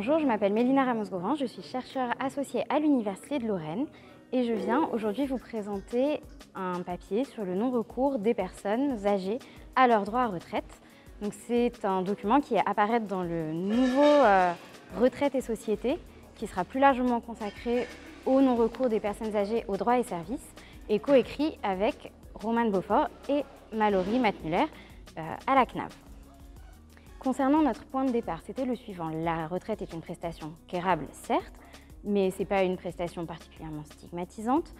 Bonjour, je m'appelle Mélina Ramos-Gorin, je suis chercheure associée à l'Université de Lorraine et je viens aujourd'hui vous présenter un papier sur le non-recours des personnes âgées à leur droit à retraite. C'est un document qui apparaît dans le nouveau Retraite et société, qui sera plus largement consacré au non-recours des personnes âgées aux droits et services et coécrit avec Romane Beaufort et Mallory Mattmuller à la CNAV. Concernant notre point de départ, c'était le suivant. La retraite est une prestation quérable, certes, mais ce n'est pas une prestation particulièrement stigmatisante,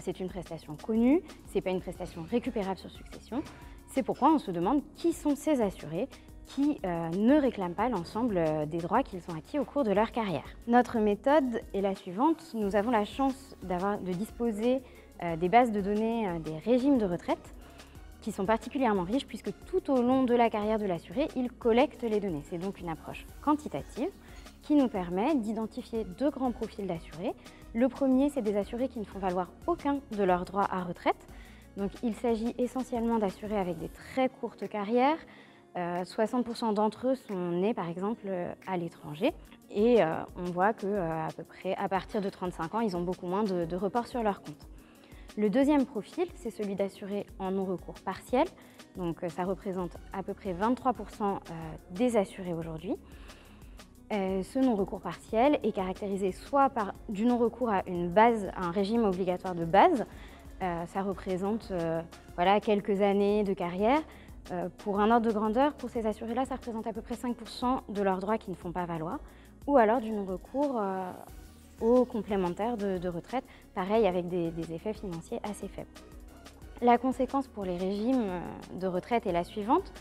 c'est une prestation connue, ce n'est pas une prestation récupérable sur succession. C'est pourquoi on se demande qui sont ces assurés qui ne réclament pas l'ensemble des droits qu'ils ont acquis au cours de leur carrière. Notre méthode est la suivante. Nous avons la chance de disposer des bases de données des régimes de retraite qui sont particulièrement riches puisque tout au long de la carrière de l'assuré, il collecte les données. C'est donc une approche quantitative qui nous permet d'identifier deux grands profils d'assurés. Le premier, c'est des assurés qui ne font valoir aucun de leurs droits à retraite. Donc il s'agit essentiellement d'assurés avec des très courtes carrières. 60% d'entre eux sont nés par exemple à l'étranger et on voit qu'à peu près à partir de 35 ans, ils ont beaucoup moins de reports sur leur compte. Le deuxième profil, c'est celui d'assurés en non-recours partiel. Donc ça représente à peu près 23% des assurés aujourd'hui. Ce non-recours partiel est caractérisé soit par du non-recours à un régime obligatoire de base. Ça représente quelques années de carrière. Pour un ordre de grandeur, pour ces assurés-là, ça représente à peu près 5% de leurs droits qui ne font pas valoir. Ou alors du non-recours aux complémentaires de retraite, pareil avec des effets financiers assez faibles. La conséquence pour les régimes de retraite est la suivante.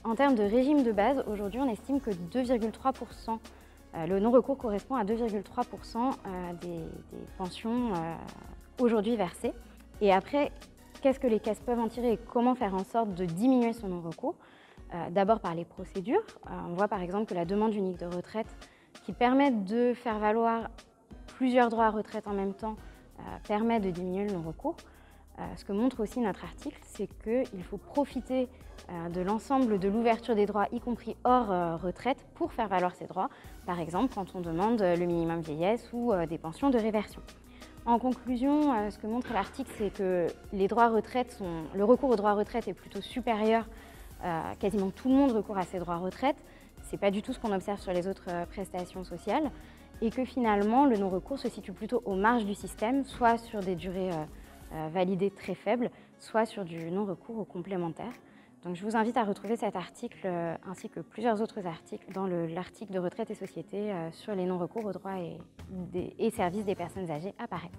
En termes de régime de base, aujourd'hui on estime que 2,3%, le non-recours correspond à 2,3% des pensions aujourd'hui versées. Et après, qu'est-ce que les caisses peuvent en tirer et comment faire en sorte de diminuer son non-recours? D'abord par les procédures. On voit par exemple que la demande unique de retraite qui permet de faire valoir plusieurs droits à retraite en même temps permet de diminuer le non-recours. Ce que montre aussi notre article, c'est qu'il faut profiter de l'ensemble de l'ouverture des droits, y compris hors retraite, pour faire valoir ces droits. Par exemple, quand on demande le minimum vieillesse ou des pensions de réversion. En conclusion, ce que montre l'article, c'est que le recours aux droits à retraite est plutôt supérieur. Quasiment tout le monde recourt à ses droits à retraite. Ce n'est pas du tout ce qu'on observe sur les autres prestations sociales. Et que finalement, le non-recours se situe plutôt aux marges du système, soit sur des durées validées très faibles, soit sur du non-recours aux complémentaires. Donc je vous invite à retrouver cet article ainsi que plusieurs autres articles dans l'article de Retraite et société sur les non-recours aux droits et services des personnes âgées à Paris.